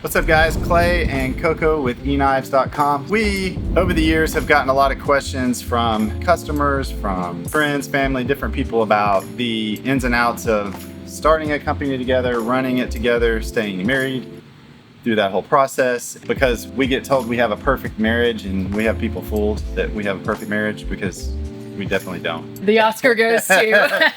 What's up guys, Clay and Coco with EKnives.com. We, over the years, have gotten a lot of questions from customers, from friends, family, different people about the ins and outs of starting a company together, running it together, staying married through that whole process. Because we get told we have a perfect marriage and we have people fooled that we have a perfect marriage because we definitely don't. The Oscar goes to.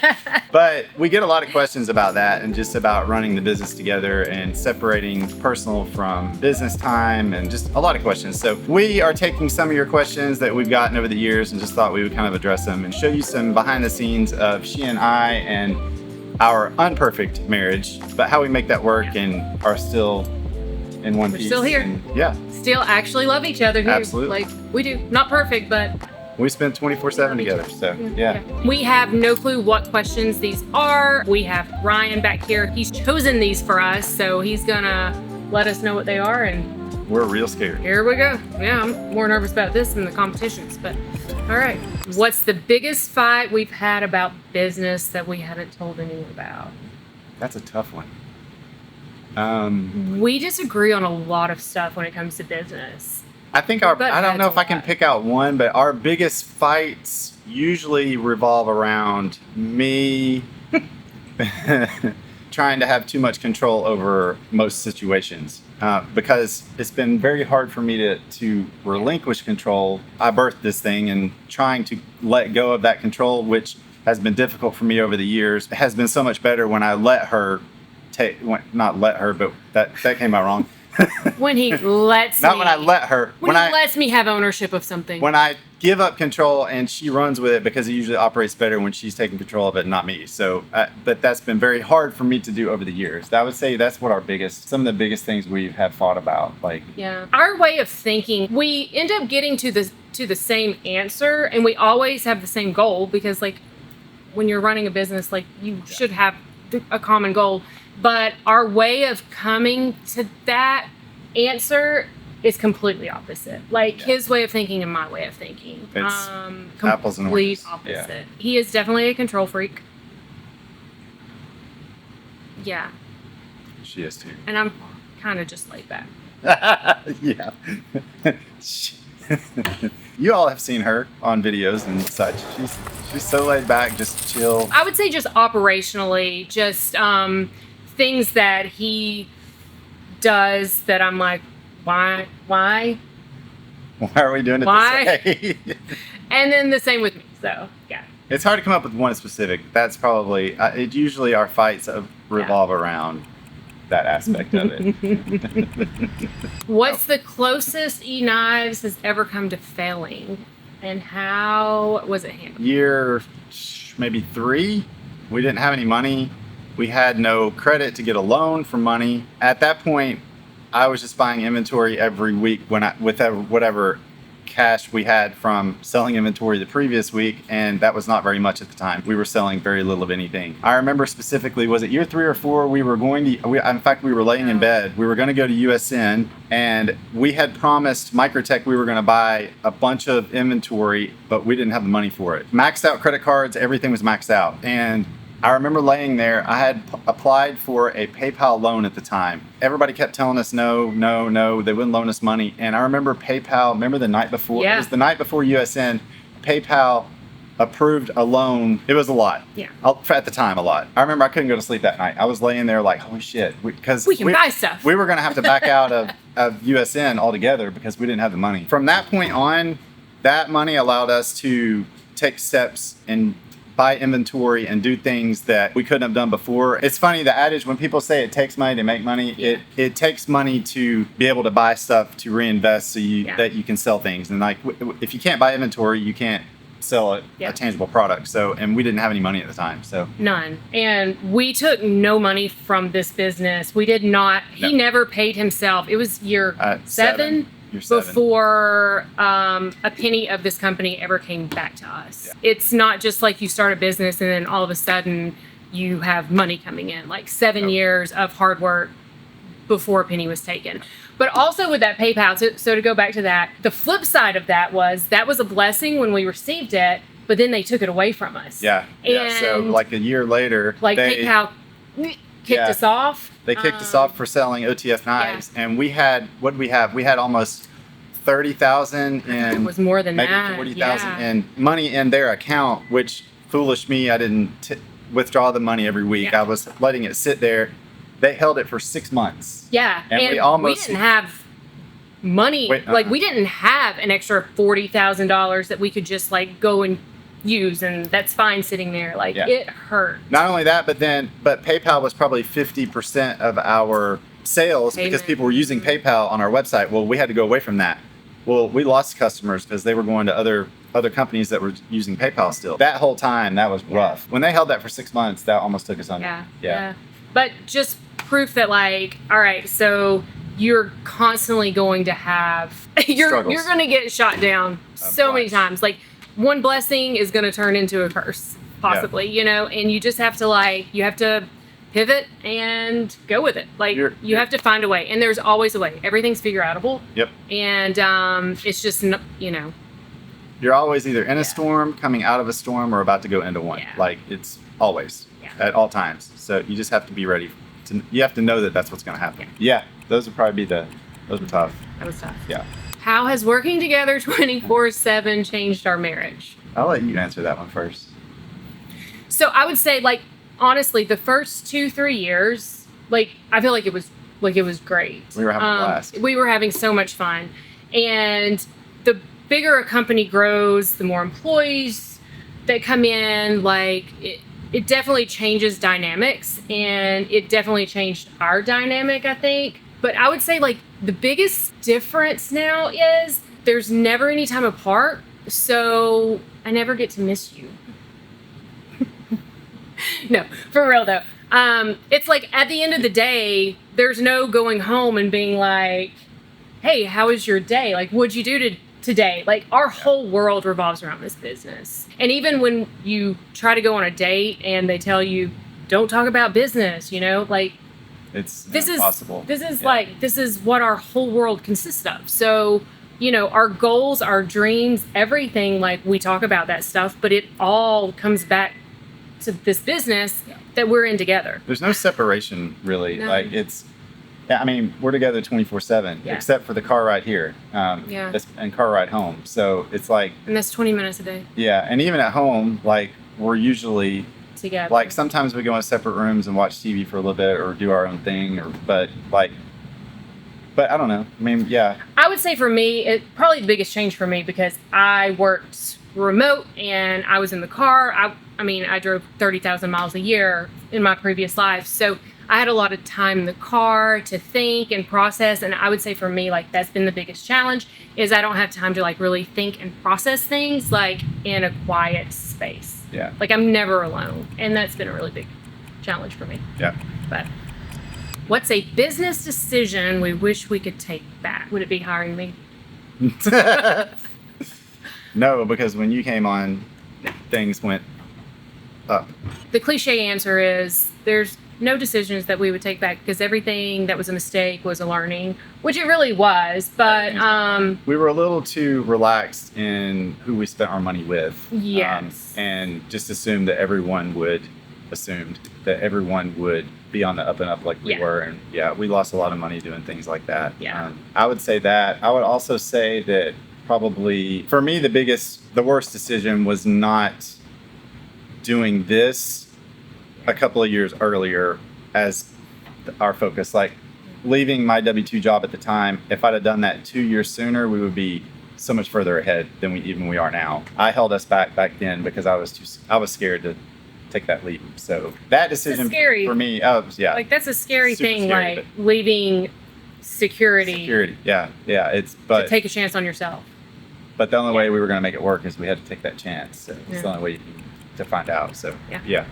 But we get a lot of questions about that and just about running the business together and separating personal from business time and just a lot of questions. So we are taking some of your questions that we've gotten over the years and just thought we would kind of address them and show you some behind the scenes of she and I and our unperfect marriage, but how we make that work and are still in one piece. We're still here. And, yeah. Still actually love each other here. Absolutely. Like we do. Not perfect, but We spend 24/7 together, so yeah. We have no clue what questions these are. We have Ryan back here. He's chosen these for us, so he's gonna let us know what they are, and We're real scared. here we go. Yeah, I'm more nervous about this than the competitions, but all right. What's the biggest fight we've had about business that we haven't told anyone about? That's a tough one. We disagree on a lot of stuff when it comes to business. I think But I don't know that's if I can a lot. pick out one, but our biggest fights usually revolve around me trying to have too much control over most situations. Because it's been very hard for me to relinquish control. I birthed this thing, and trying to let go of that control, which has been difficult for me over the years, has been so much better when I let her not let her, but that came out wrong. When he lets Not me. when I let her. When he lets me have ownership of something. When I give up control and she runs with it, because it usually operates better when she's taking control of it, not me. So, but that's been very hard for me to do over the years. I would say that's what some of the biggest things we have fought about. Like, Yeah. Our way of thinking, we end up getting to the same answer, and we always have the same goal, because like when you're running a business, like you should have a common goal. But our way of coming to that answer is completely opposite. Like his way of thinking and my way of thinking. It's apples and oranges. Complete opposite. Yeah. He is definitely a control freak. Yeah. she is too. And I'm kind of just laid back. Yeah. You all have seen her on videos and such. She's so laid back, just chill. I would say just operationally, just things that he does that I'm like, why? Why are we doing it Why? this way? And then the same with me. So yeah. It's hard to come up with one specific. That's probably it. Usually our fights revolve around that aspect of it. What's the closest EKnives has ever come to failing, and how was it handled? Year maybe 3, we didn't have any money. We had no credit to get a loan for money. At that point, I was just buying inventory every week with whatever cash we had from selling inventory the previous week, and that was not very much at the time. We were selling very little of anything. I remember specifically, was it year 3 or 4, we were laying in bed. We were going to go to USN, and we had promised Microtech we were going to buy a bunch of inventory, but we didn't have the money for it. Maxed out credit cards, everything was maxed out. And I remember laying there. I had applied for a PayPal loan at the time. Everybody kept telling us no, they wouldn't loan us money. And I remember PayPal, the night before? Yeah. It was the night before USN. PayPal approved a loan. It was a lot. Yeah. At the time, a lot. I remember I couldn't go to sleep that night. I was laying there like, holy shit. Because We can buy stuff. We were going to have to back out of USN altogether because we didn't have the money. From that point on, that money allowed us to take steps and buy inventory and do things that we couldn't have done before. It's funny, the adage, when people say it takes money to make money, it takes money to be able to buy stuff to reinvest so that you can sell things. And like, if you can't buy inventory, you can't sell a tangible product. So, and we didn't have any money at the time. So None. And we took no money from this business. We did not. He never paid himself. It was year 7. Before a penny of this company ever came back to us. Yeah. It's not just like you start a business and then all of a sudden you have money coming in. Like 7 years of hard work before a penny was taken. But also with that PayPal, so to go back to that, the flip side of that was a blessing when we received it, but then they took it away from us. Yeah. So like a year later, PayPal kicked us off. They kicked us off for selling OTF knives, and we had we had almost 30,000 in. It was more than maybe that. 40,000 in money in their account, which foolish me, I didn't withdraw the money every week. I was letting it sit there. They held it for 6 months. Yeah, and we didn't have money. We didn't have an extra $40,000 that we could just like go and use, and that's fine sitting there. It hurt. Not only that, but PayPal was probably 50% of our sales because people were using PayPal on our website. Well, we had to go away from that. Well, we lost customers because they were going to other companies that were using PayPal still. That whole time, that was rough. When they held that for 6 months, that almost took us under. Yeah. But just proof that all right, so you're constantly going to have you're going to get shot down so many times. Like, one blessing is going to turn into a curse, possibly, and you just have to you have to pivot and go with it. You have to find a way, and there's always a way. Everything's figure outable. Yep. And it's just, you're always either in a storm, coming out of a storm, or about to go into one. Yeah. It's always at all times. So you just have to be ready. You have to know that that's what's going to happen. Yeah. Those would probably be those were tough. That was tough. Yeah. How has working together 24/7 changed our marriage? I'll let you answer that one first. So I would say, honestly, the first 2-3 years, I feel like it was great. We were having a blast. We were having so much fun. And the bigger a company grows, the more employees that come in, it definitely changes dynamics, and it definitely changed our dynamic, I think. But I would say, the biggest difference now is there's never any time apart, so I never get to miss you. No, for real though. It's at the end of the day, there's no going home and being like, hey, how was your day? What'd you do today? Our whole world revolves around this business. And even when you try to go on a date and they tell you, don't talk about business, it's impossible. This is what our whole world consists of. So, our goals, our dreams, everything, we talk about that stuff, but it all comes back to this business that we're in together. There's no separation, really. No. We're together 24/7, except for the car ride here, and car ride home. So it's and that's 20 minutes a day. Yeah, and even at home, we're usually together. Sometimes we go in separate rooms and watch TV for a little bit or do our own thing, but I don't know. I would say for me, probably the biggest change for me, because I worked remote and I was in the car. I drove 30,000 miles a year in my previous life. So I had a lot of time in the car to think and process. And I would say for me, that's been the biggest challenge, is I don't have time to really think and process things in a quiet space. Yeah. I'm never alone. And that's been a really big challenge for me. Yeah. But what's a business decision we wish we could take back? Would it be hiring me? No, because when you came on, things went up. The cliche answer is there's no decisions that we would take back, because everything that was a mistake was a learning, which it really was. But we were a little too relaxed in who we spent our money with. Yes. And just assumed that everyone would be on the up and up we were. And we lost a lot of money doing things like that. Yeah. I would say that. I would also say that probably for me, the worst decision was not doing this a couple of years earlier as our focus. Leaving my W-2 job at the time, if I'd have done that 2 years sooner, we would be so much further ahead than we are now. I held us back then because I was scared to take that leap. So that decision for me, that's a scary Super thing, scary, leaving security. Yeah. To take a chance on yourself. But the only way we were going to make it work is we had to take that chance. So it's the only way to find out. So yeah.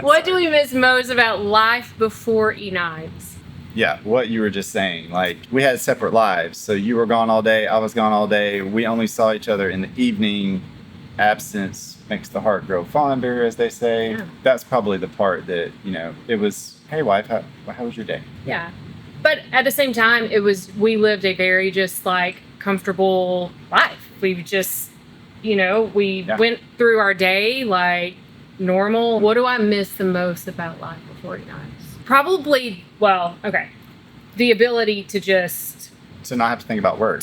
What do we miss most about life before EKnives? Yeah, what you were just saying. We had separate lives. So you were gone all day, I was gone all day. We only saw each other in the evening. Absence makes the heart grow fonder, as they say. Yeah. That's probably the part that, it was, hey wife, how was your day? Yeah. But at the same time, we lived a very just comfortable life. We just, we went through our day normal. What do I miss the most about life before EKnives. Probably, well, okay. The ability to just... To not have to think about work.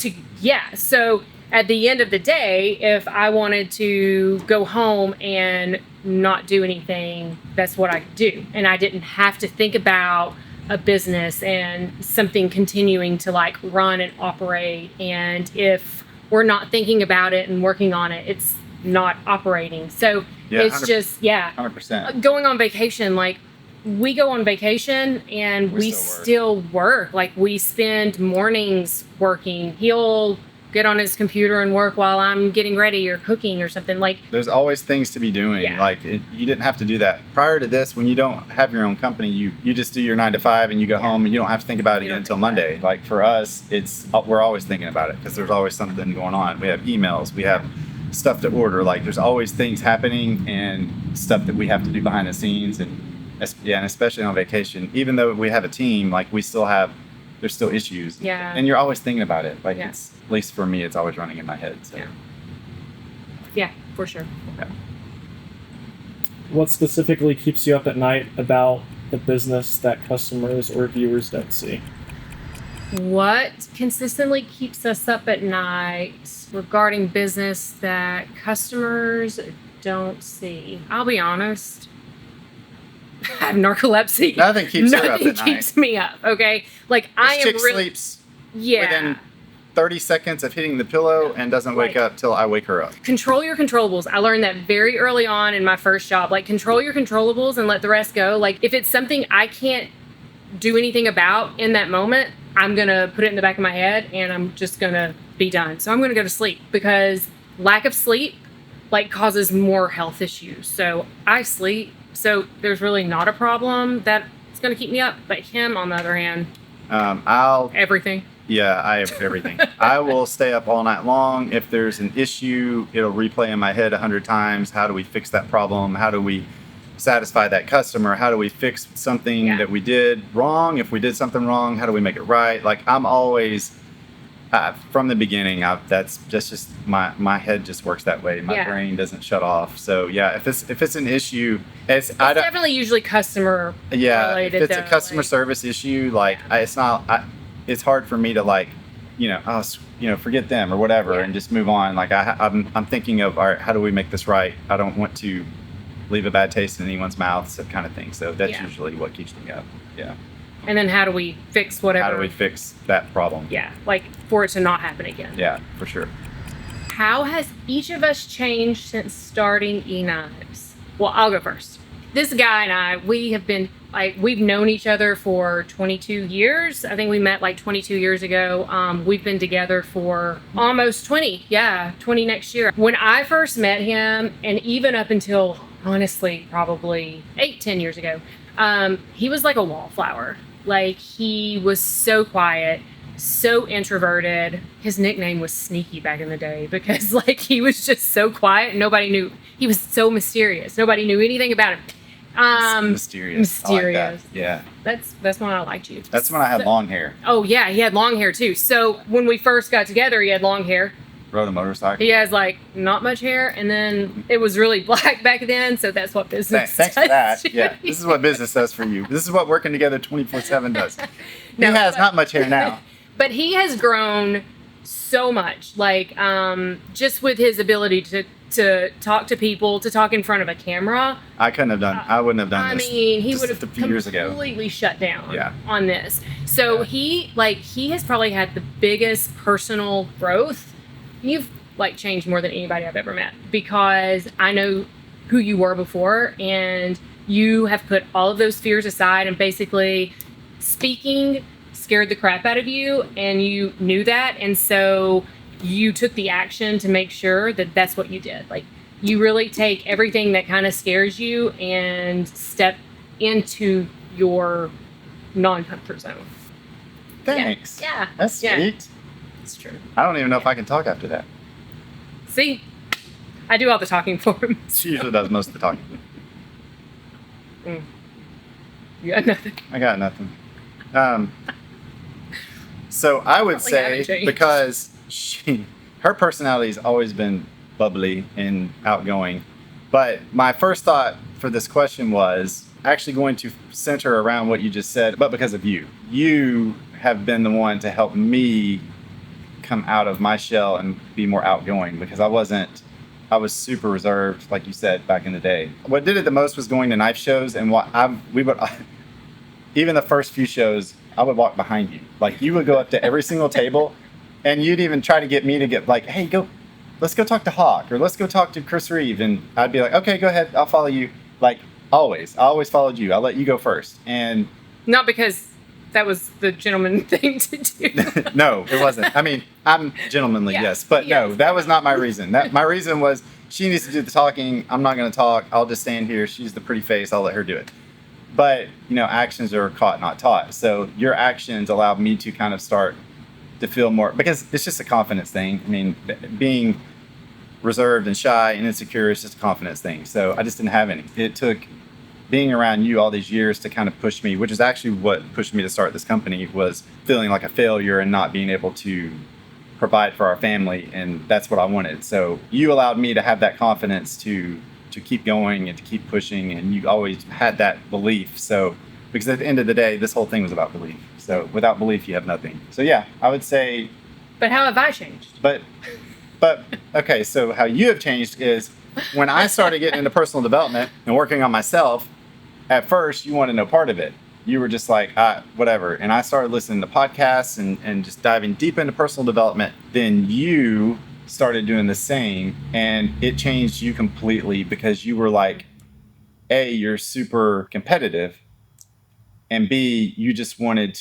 So at the end of the day, if I wanted to go home and not do anything, that's what I could do. And I didn't have to think about a business and something continuing to like run and operate. And if we're not thinking about it and working on it, it's not operating. So it's just 100%. Going on vacation, like we go on vacation and we still work. Like we spend mornings working. He'll get on his computer and work while I'm getting ready or cooking or something. Like there's always things to be doing. Like you didn't have to do that prior to this. When you don't have your own company, you just do your 9 to 5 and you go home and you don't have to think about it again until Monday. Like for us, we're always thinking about it because there's always something going on. We have emails, we have stuff to order. Like there's always things happening and stuff that we have to do behind the scenes. And especially on vacation, even though we have a team, like there's still issues. Yeah. And you're always thinking about it. Like it's, at least for me, it's always running in my head. So. Yeah, for sure. Okay. What specifically keeps you up at night about the business that customers or viewers don't see? What consistently keeps us up at night regarding business that customers don't see? I'll be honest. I have narcolepsy. Nothing keeps her up at night. Nothing keeps me up, okay? Like I am chick really sleeps within 30 seconds of hitting the pillow and doesn't wake up till I wake her up. Control your controllables. I learned that very early on in my first job. Like control your controllables and let the rest go. Like if it's something I can't do anything about in that moment, I'm going to put it in the back of my head and I'm just going to be done. So I'm going to go to sleep because lack of sleep like causes more health issues. So I sleep. So there's really not a problem that it's going to keep me up. But him, on the other hand, everything. Yeah, I have everything. I will stay up all night long. If there's an issue, it'll replay in my head 100 times. How do we fix that problem? How do we satisfy that customer? How do we fix something that we did wrong? If we did something wrong, how do we make it right? Like I'm always, from the beginning, that's just my head just works that way. My brain doesn't shut off. So if it's an issue, it's definitely usually customer related. If it's a customer service issue, like it's not. It's hard for me to like, forget them or whatever and just move on. Like I'm thinking of, all right, how do we make this right? I don't want to leave a bad taste in anyone's mouth, so kind of thing. So that's usually what keeps me up. Yeah. And then how do we fix whatever? How do we fix that problem? Yeah, like for it to not happen again. Yeah, for sure. How has each of us changed since starting EKnives? Well, I'll go first. This guy and I, we've known each other for 22 years. I think we met like 22 years ago. We've been together for almost 20. Yeah, 20 next year. When I first met him, and even up until, honestly, probably 10 years ago, he was like a wallflower. Like he was so quiet, so introverted. His nickname was Sneaky back in the day because like he was just so quiet and nobody knew. He was so mysterious. Nobody knew anything about him. Mysterious. I like that. Yeah. That's when I liked you. That's when I had long hair. Oh yeah, he had long hair too. So when we first got together, he had long hair. Rode a motorcycle. He has like not much hair, and then it was really black back then. So that's what business. Thanks for that. Yeah, this is what business does for you. This is what working together 24/7 does. He has not much hair now, but he has grown so much. Like just with his ability to talk to people, to talk in front of a camera. I wouldn't have done this. I mean, he would a have few years ago completely shut down on this. So he has probably had the biggest personal growth. You've like changed more than anybody I've ever met because I know who you were before and you have put all of those fears aside and basically speaking scared the crap out of you and you knew that. And so you took the action to make sure that that's what you did. Like you really take everything that kind of scares you and step into your non-comfort zone. Thanks. Yeah. That's sweet. It's true. I don't even know if I can talk after that. See, I do all the talking for him. She usually does most of the talking. You got nothing. I got nothing. So I would say because her personality's always been bubbly and outgoing, but my first thought for this question was actually going to center around what you just said, but because of you. You have been the one to help me come out of my shell and be more outgoing, because I was super reserved, like you said, back in the day. What did it the most was going to knife shows, and even the first few shows, I would walk behind you. Like, you would go up to every single table, and you'd even try to get me to get like, hey, let's go talk to Hawk, or let's go talk to Chris Reeve. And I'd be like, okay, go ahead, I'll follow you. Like, I always followed you. I'll let you go first. And not because that was the gentleman thing to do. No, it wasn't. I mean, I'm gentlemanly, yes, but no, that was not my reason. My reason was, she needs to do the talking. I'm not going to talk. I'll just stand here. She's the pretty face. I'll let her do it. But, actions are caught, not taught. So your actions allowed me to kind of start to feel more, because it's just a confidence thing. I mean, being reserved and shy and insecure is just a confidence thing. So I just didn't have any. It took being around you all these years to kind of push me, which is actually what pushed me to start this company, was feeling like a failure and not being able to provide for our family. And that's what I wanted. So you allowed me to have that confidence to keep going and to keep pushing. And you always had that belief. So, because at the end of the day, this whole thing was about belief. So without belief, you have nothing. So yeah, I would say. But how have I changed? But okay, so how you have changed is, when I started getting into personal development and working on myself, at first you wanted no part of it. You were just like, whatever. And I started listening to podcasts and just diving deep into personal development. Then you started doing the same, and it changed you completely, because you were like, A, you're super competitive, and B, you just wanted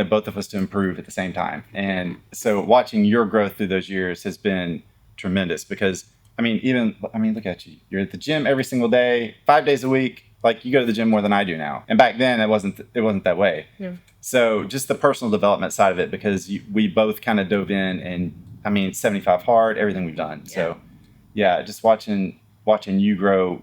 both of us to improve at the same time. And so watching your growth through those years has been tremendous, because look at you. You're at the gym every single day, 5 days a week. Like, you go to the gym more than I do now. And back then it wasn't that way. Yeah. So just the personal development side of it, because we both kind of dove in, and 75 hard, everything we've done. Yeah. So yeah, just watching you grow,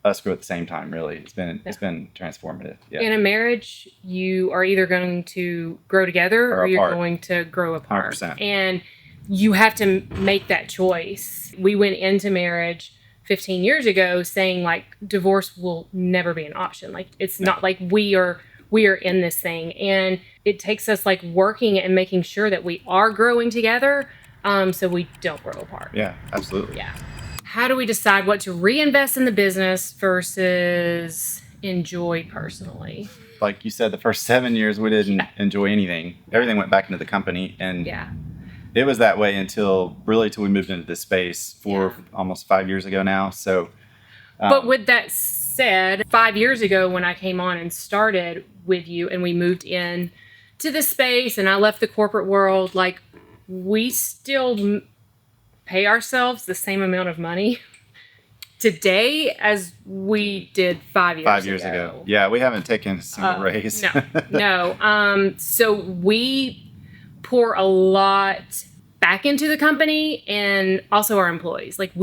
us grow at the same time, really. It's been transformative. Yeah. In a marriage, you are either going to grow together or you're going to grow apart. 100%. And you have to make that choice. We went into marriage 15 years ago saying, like, divorce will never be an option. Like, it's not like we are in this thing. And it takes us, like, working and making sure that we are growing together, so we don't grow apart. Yeah, absolutely. Yeah. How do we decide what to reinvest in the business versus enjoy personally? Like you said, the first 7 years we didn't enjoy anything. Everything went back into the company, and it was that way until we moved into this space almost 5 years ago now. So, but with that said, 5 years ago when I came on and started with you, and we moved in to this space, and I left the corporate world, like, we still pay ourselves the same amount of money today as we did 5 years ago. 5 years ago. Yeah, we haven't taken a single raise. No. So we pour a lot back into the company, and also our employees. Like,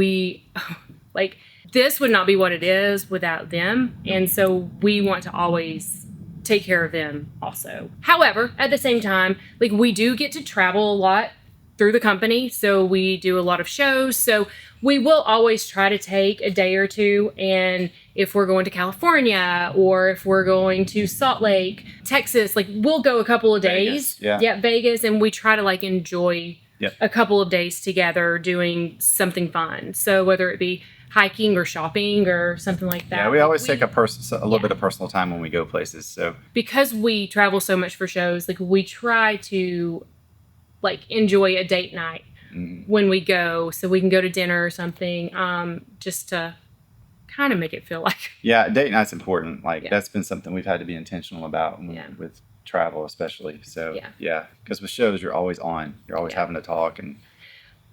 this would not be what it is without them. And so we want to always take care of them also. However, at the same time, like, we do get to travel a lot through the company. So we do a lot of shows. So we will always try to take a day or two. And if we're going to California, or if we're going to Salt Lake, Texas, like, we'll go a couple of days. Vegas, yeah, Vegas. And we try to, like, enjoy a couple of days together doing something fun. So whether it be hiking or shopping or something like that. Yeah, we always take a little bit of personal time when we go places. So because we travel so much for shows, like, we try to, like, enjoy a date night when we go, so we can go to dinner or something, just to kind of make it feel like. Yeah, date night's important. Like, that's been something we've had to be intentional about with travel, especially. So because with shows, you're always on. You're always having to talk.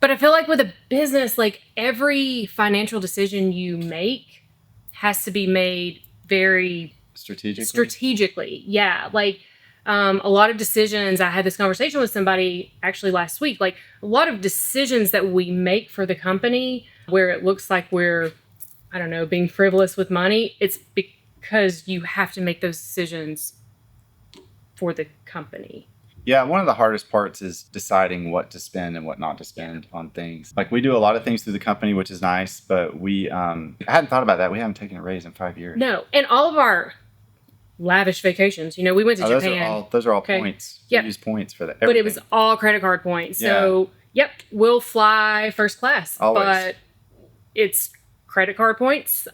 But I feel like with a business, like, every financial decision you make has to be made very strategically. Yeah, like, a lot of decisions, I had this conversation with somebody actually last week, like, a lot of decisions that we make for the company where it looks like we're, I don't know, being frivolous with money, it's because you have to make those decisions for the company. Yeah, one of the hardest parts is deciding what to spend and what not to spend on things. Like we do a lot of things through the company, which is nice, but we I hadn't thought about that. We haven't taken a raise in 5 years. No, and all of our lavish vacations. We went to Japan. Those are all points. Yep. We use points for that. But it was all credit card points. So, yep, we'll fly first class. Always. But it's credit card points.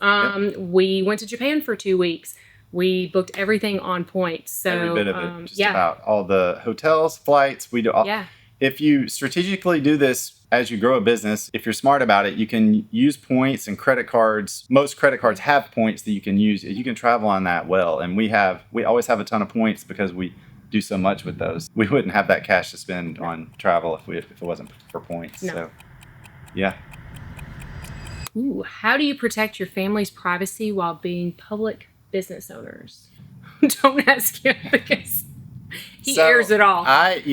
We went to Japan for 2 weeks. We booked everything on points. So every bit of it, just about all the hotels, flights. We do all. Yeah. If you strategically do this as you grow a business, if you're smart about it, you can use points and credit cards. Most credit cards have points that you can use. You can travel on that well. And we always have a ton of points because we do so much with those. We wouldn't have that cash to spend on travel if it wasn't for points. No. So, yeah. Ooh, how do you protect your family's privacy while being public business owners? Don't ask him because he airs it all. I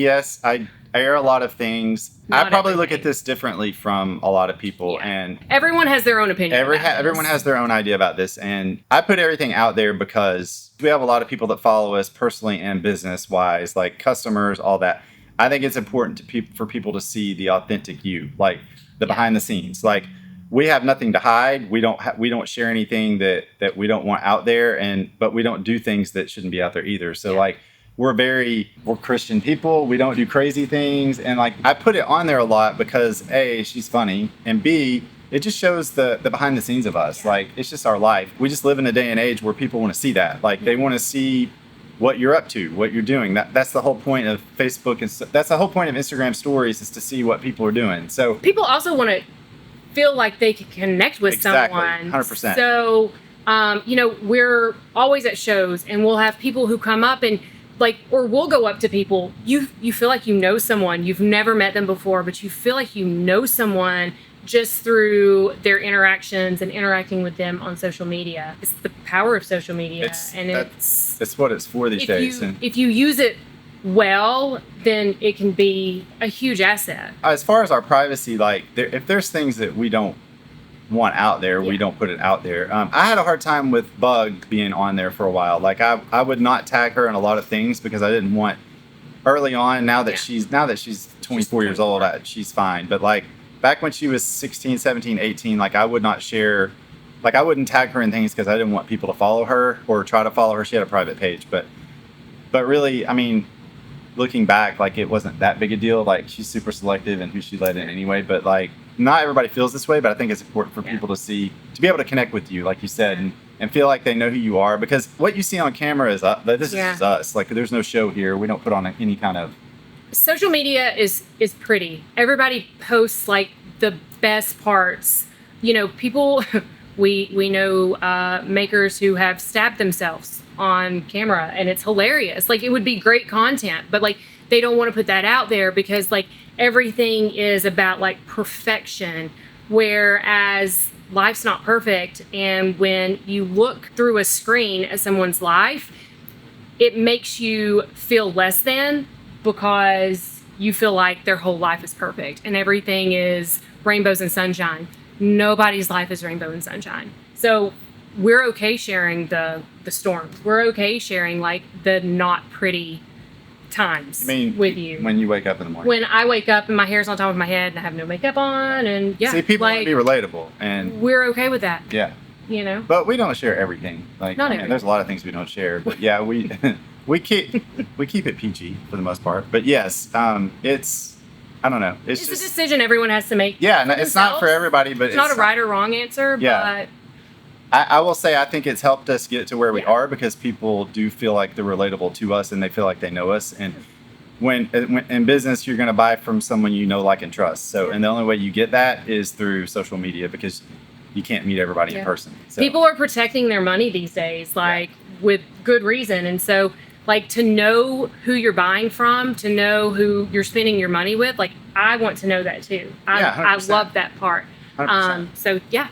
air a lot of things. I probably look at this differently from a lot of people, and everyone has their own opinion. Everyone has their own idea about this, and I put everything out there because we have a lot of people that follow us personally and business wise, like customers, all that. I think it's important for people to see the authentic you, like the behind the scenes. Like we have nothing to hide. We don't share anything that we don't want out there, but we don't do things that shouldn't be out there either. So like we're Christian people. We don't do crazy things, and like I put it on there a lot because A, she's funny, and B, it just shows the behind the scenes of us. Like it's just our life. We just live in a day and age where people want to see that. Like they want to see what you're up to, what you're doing. That's the whole point of Facebook, and that's the whole point of Instagram stories, is to see what people are doing. So people also want to feel like they can connect with someone. 100%. So, we're always at shows, and we'll have people who come up and or we'll go up to people. You feel like you know someone. You've never met them before, but you feel like you know someone just through their interactions and interacting with them on social media. It's the power of social media, it's what it's for these days. If you use it well, then it can be a huge asset. As far as our privacy, if there's things that we don't want out there, we don't put it out there. I had a hard time with Bug being on there for a while. Like I would not tag her in a lot of things because I didn't want early on. Now that she's 24 years old, she's fine. But like back when she was 16, 17, 18, I would not share. I wouldn't tag her in things because I didn't want people to follow her or try to follow her. She had a private page, but really, I mean, looking back, it wasn't that big a deal. She's super selective in who she let in anyway, but not everybody feels this way, but I think it's important for people to be able to connect with you, like you said, and feel like they know who you are, because what you see on camera is this is us. There's no show here. We don't put on any kind of... Social media is pretty. Everybody posts the best parts. People, we know makers who have stabbed themselves on camera, and it's hilarious. It would be great content, but they don't want to put that out there because everything is about perfection, whereas life's not perfect. And when you look through a screen at someone's life, it makes you feel less than, because you feel like their whole life is perfect and everything is rainbows and sunshine. Nobody's life is rainbow and sunshine. So we're okay sharing the storms. We're okay sharing the not pretty times with you. When you wake up in the morning? When I wake up and my hair's on top of my head and I have no makeup on, and see, people want to be relatable, and we're okay with that. Yeah. But we don't share everything. Everything. There's a lot of things we don't share, but yeah, we keep it PG for the most part. But yes, it's, I don't know. It's just a decision everyone has to make. Yeah, it's not for everybody, but it's not a right or wrong answer. Yeah. But I will say I think it's helped us get to where we are, because people do feel like they're relatable to us and they feel like they know us. And when in business, you're going to buy from someone you know, like, and trust. So, and the only way you get that is through social media, because you can't meet everybody in person. So. People are protecting their money these days, with good reason. And so, to know who you're buying from, to know who you're spending your money with, I want to know that too. I love that part. 100%. So, yeah.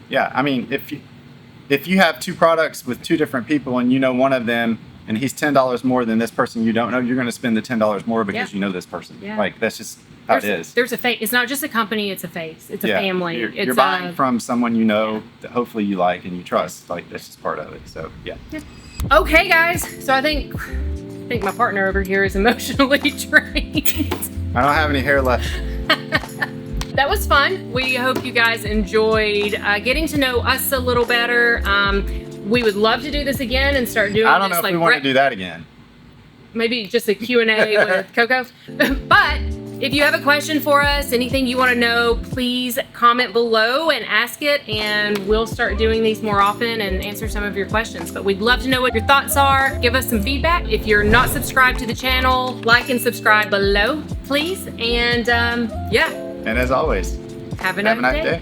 Yeah, I mean, if you have two products with two different people and you know one of them and he's $10 more than this person you don't know, you're going to spend the $10 more because you know this person. Yeah. That's just how it is. There's a face. It's not just a company, it's a face. It's a family. You're buying from someone you know that hopefully you like and you trust. That's just part of it. So, yeah. Okay, guys. So I think think my partner over here is emotionally drained. I don't have any hair left. That was fun. We hope you guys enjoyed getting to know us a little better. We would love to do this again and start doing. I don't know if we want to do that again. Maybe just a Q&A with Coco. But if you have a question for us, anything you want to know, please comment below and ask it, and we'll start doing these more often and answer some of your questions. But we'd love to know what your thoughts are. Give us some feedback. If you're not subscribed to the channel, like and subscribe below, please. And yeah. And as always, have a nice day.